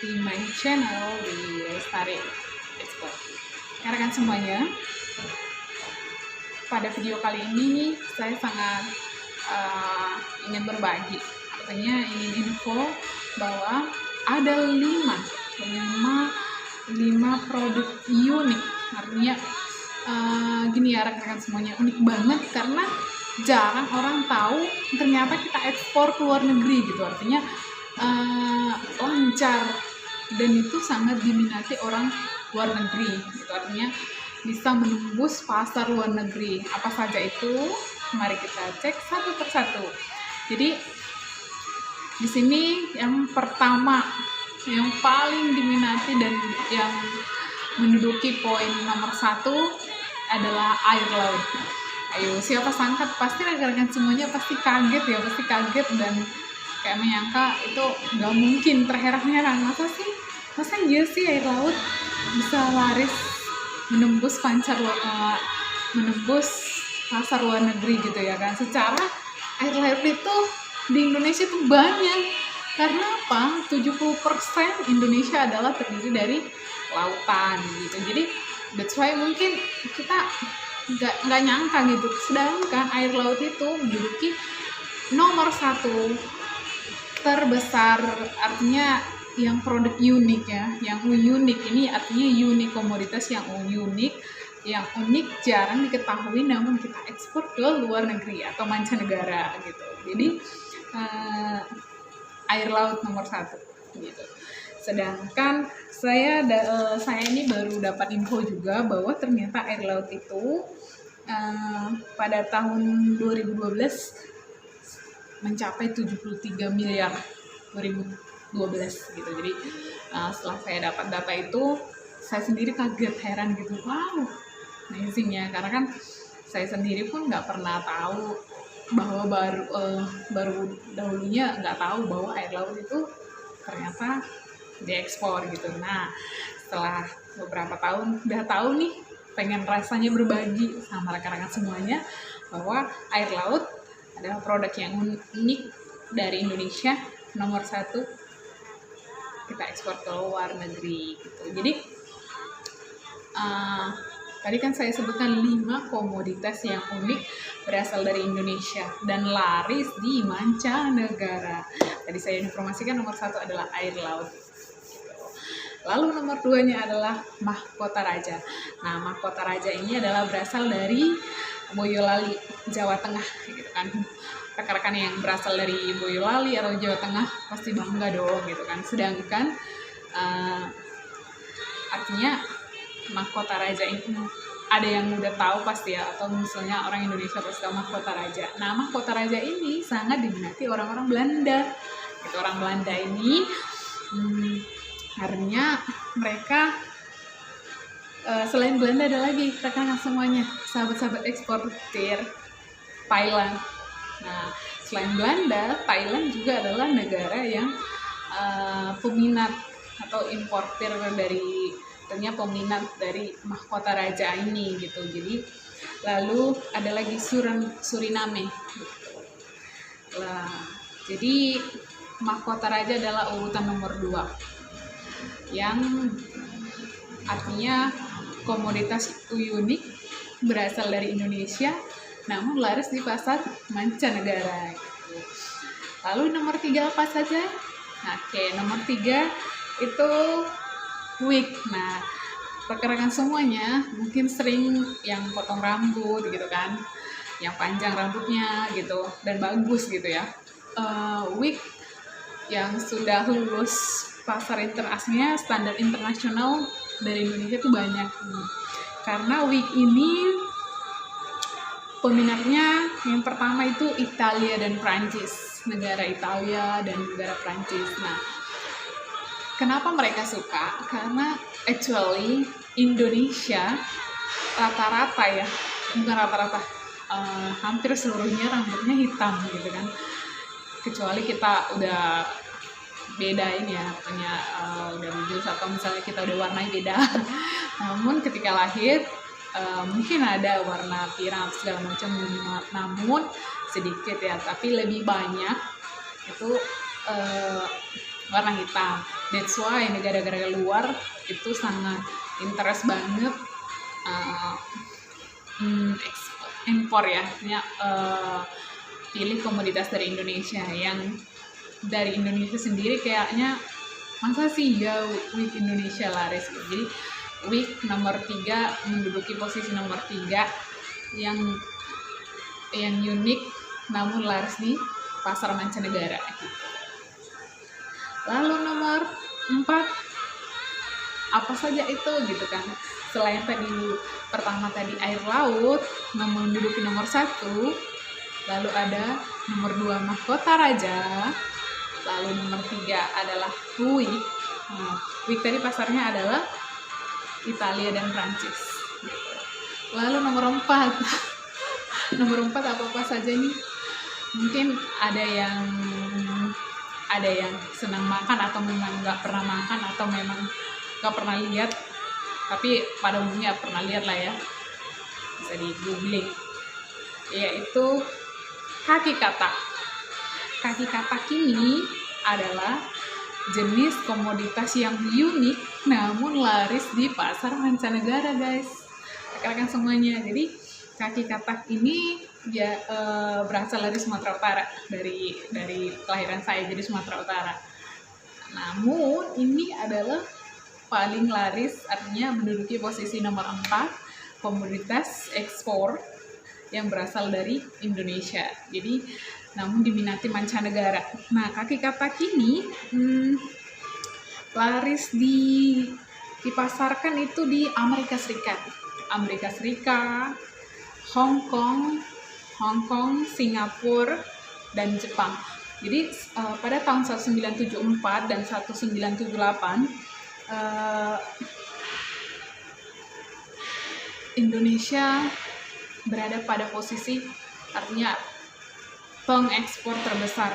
mengikuti my channel di Lestari Export. Rekan semuanya, pada video kali ini saya sangat ingin berbagi, artinya ingin info bahwa ada 5 produk unik. Artinya gini ya rekan-rekan semuanya, unik banget karena jarang orang tahu ternyata kita ekspor ke luar negeri gitu. Artinya lancar dan itu sangat diminati orang luar negeri gitu. Artinya bisa menembus pasar luar negeri. Apa saja itu? Mari kita cek satu persatu. Jadi di sini yang pertama, yang paling diminati dan yang menduduki poin nomor 1 adalah air laut. Ayo, siapa sangka, pasti rekan-rekan semuanya pasti kaget ya, pasti kaget dan kayak menyangka itu nggak mungkin, terheran-heran, masa iya sih air laut bisa laris menembus pasar luar negeri gitu ya kan. Secara air laut itu di Indonesia tuh banyak, karena apa? 70% Indonesia adalah terdiri dari lautan gitu. Jadi that's why mungkin kita nggak nyangka gitu, sedangkan air laut itu menduduki nomor 1 terbesar. Artinya yang produk unik ya, yang unik ini artinya unik, komoditas yang unik, yang unik, jarang diketahui namun kita ekspor ke luar negeri atau mancanegara gitu. Jadi air laut nomor 1 gitu. Sedangkan saya ini baru dapat info juga bahwa ternyata air laut itu pada tahun 2012 mencapai 73 miliar 2012 gitu. Jadi setelah saya dapat data itu, saya sendiri kaget, heran gitu. Wow, amazing ya, karena kan saya sendiri pun nggak pernah tahu bahwa baru dahulunya nggak tahu bahwa air laut itu ternyata diekspor gitu. Nah, setelah beberapa tahun udah tahu nih, pengen rasanya berbagi sama rekan-rekan semuanya bahwa air laut adalah produk yang unik dari Indonesia, nomor 1 kita ekspor ke luar negeri gitu. Jadi tadi kan saya sebutkan 5 komoditas yang unik berasal dari Indonesia dan laris di mancanegara. Tadi saya informasikan nomor 1 adalah air laut. Lalu nomor 2-nya adalah mahkota raja. Nah, mahkota raja ini adalah berasal dari Boyolali, Jawa Tengah gitu kan. Rekan-rekan yang berasal dari Boyolali atau Jawa Tengah pasti bangga dong gitu kan. Sedangkan artinya mahkota raja ini ada yang udah tahu pasti ya, atau misalnya orang Indonesia pasti tahu mahkota raja. Nah, mahkota raja ini sangat diminati orang-orang Belanda. Gitu, orang Belanda ini artinya mereka selain Belanda ada lagi rekan-rekan semuanya, sahabat-sahabat eksportir, Thailand. Nah, selain Belanda, Thailand juga adalah negara yang peminat atau importir dari, ternyata peminat dari mahkota raja ini gitu. Jadi lalu ada lagi Suriname gitu. Nah, jadi mahkota raja adalah urutan nomor 2 yang artinya komoditas unik berasal dari Indonesia namun laris di pasar mancanegara gitu. Lalu nomor 3 apa saja? Oke, nomor 3 itu wig. Nah, rekan-rekan semuanya mungkin sering yang potong rambut gitu kan, yang panjang rambutnya gitu dan bagus gitu ya. Wig yang sudah lulus pasar internasionalnya, standar internasional dari Indonesia itu banyak. Karena wig ini peminatnya yang pertama itu Italia dan Prancis, negara Italia dan negara Prancis. Nah, kenapa mereka suka? Karena actually Indonesia rata-rata ya, bukan rata-rata, hampir seluruhnya rambutnya hitam gitu kan. Kecuali kita udah bedain ya, katanya udah bijus atau misalnya kita udah warnanya beda. Namun ketika lahir mungkin ada warna pirang segala macam, namun sedikit ya, tapi lebih banyak itu warna hitam. That's why negara-negara luar itu sangat interest banget impor ya, artinya pilih komoditas dari Indonesia. Yang dari Indonesia sendiri kayaknya masa sih ya wheat Indonesia laris gitu. Jadi wheat nomor 3 menduduki posisi nomor 3 yang unik namun laris di pasar mancanegara gitu. Lalu nomor 4 apa saja itu gitu kan, selain tadi pertama tadi air laut menduduki nomor 1, lalu ada nomor 2 mahkota raja, lalu nomor 3 adalah wheat. Wheat tadi pasarnya adalah Italia dan Prancis gitu. Lalu nomor 4 nomor 4 apa saja nih? Mungkin ada yang senang makan atau memang nggak pernah makan atau memang nggak pernah lihat, tapi pada umumnya pernah lihat lah ya, bisa di googling, yaitu kaki katak. Kaki katak ini adalah jenis komoditas yang unik namun laris di pasar mancanegara guys, rekan-rekan semuanya. Jadi kaki katak ini ya berasal dari Sumatera Utara, dari kelahiran saya, jadi Sumatera Utara. Namun ini adalah paling laris, artinya menduduki posisi nomor 4 komoditas ekspor yang berasal dari Indonesia. Jadi namun diminati mancanegara. Nah, kaki katak ini laris dipasarkan itu di Amerika Serikat, Hong Kong, Singapura, dan Jepang. Jadi pada tahun 1974 dan 1978 Indonesia berada pada posisi, artinya pengekspor terbesar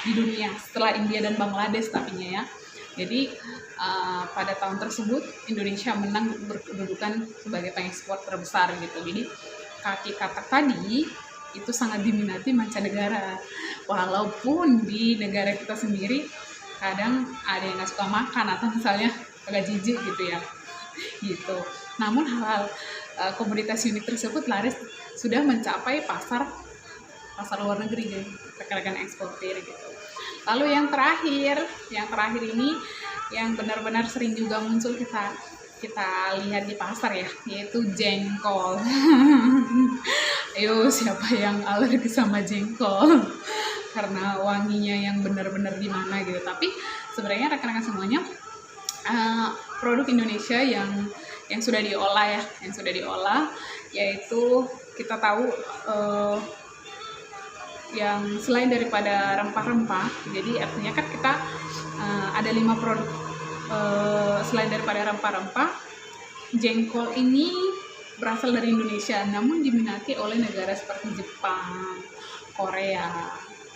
di dunia setelah India dan Bangladesh tapinya ya. Jadi pada tahun tersebut Indonesia menang berkedudukan sebagai pengekspor terbesar gitu. Jadi kaki katak tadi itu sangat diminati mancanegara, walaupun di negara kita sendiri kadang ada yang nggak suka makan atau misalnya agak jijik gitu ya gitu. Namun hal komoditas unik tersebut laris sudah mencapai pasar luar negeri, jadi rekan-rekan eksportir gitu. Lalu yang terakhir ini yang benar-benar sering juga muncul kita lihat di pasar ya, yaitu jengkol. Ayo, siapa yang alergi sama jengkol? Karena wanginya yang benar-benar gimana gitu. Tapi sebenarnya rekan-rekan semuanya, produk Indonesia yang sudah diolah yaitu kita tahu yang selain daripada rempah-rempah, jadi artinya kan kita ada 5 produk selain daripada rempah-rempah. Jengkol ini berasal dari Indonesia namun diminati oleh negara seperti Jepang, Korea,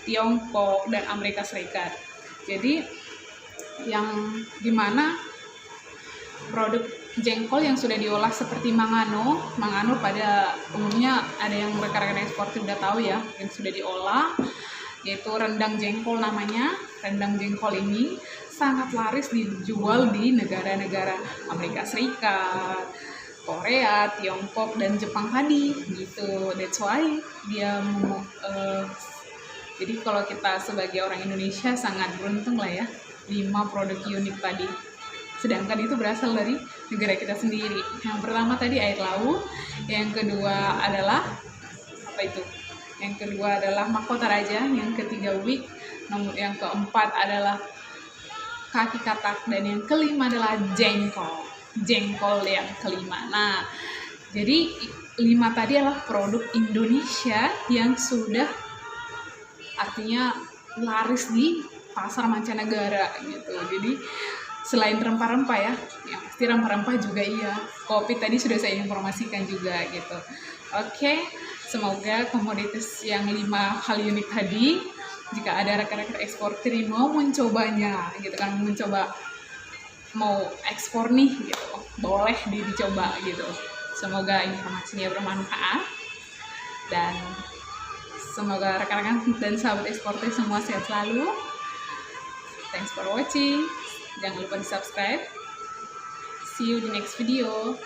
Tiongkok, dan Amerika Serikat. Jadi yang dimana produk jengkol yang sudah diolah seperti mangano pada umumnya ada yang rekan-rekan ekspor sudah tahu ya, yang sudah diolah, yaitu rendang jengkol namanya. Rendang jengkol ini sangat laris dijual di negara-negara Amerika Serikat, Korea, Tiongkok, dan Jepang tadi gitu. That's why dia jadi kalau kita sebagai orang Indonesia sangat beruntung lah ya, 5 produk unik tadi. Sedangkan itu berasal dari negara kita sendiri. Yang pertama tadi air laut, yang kedua adalah apa itu? Yang kedua adalah mahkota raja, yang ketiga wheat, yang keempat adalah kaki katak, dan yang kelima adalah jengkol yang kelima. Nah, jadi 5 tadi adalah produk Indonesia yang sudah artinya laris di pasar mancanegara gitu. Jadi selain rempah-rempah ya, yang pasti rempah-rempah juga iya. Kopi tadi sudah saya informasikan juga gitu. Oke, semoga komoditas yang 5 hal unik tadi, jika ada rekan-rekan eksportir yang mau mencobanya gitu kan, mau ekspor nih gitu, boleh dicoba gitu. Semoga informasinya bermanfaat dan semoga rekan-rekan dan sahabat eksportir semua sehat selalu. Thanks for watching. Jangan lupa di subscribe. See you di next video.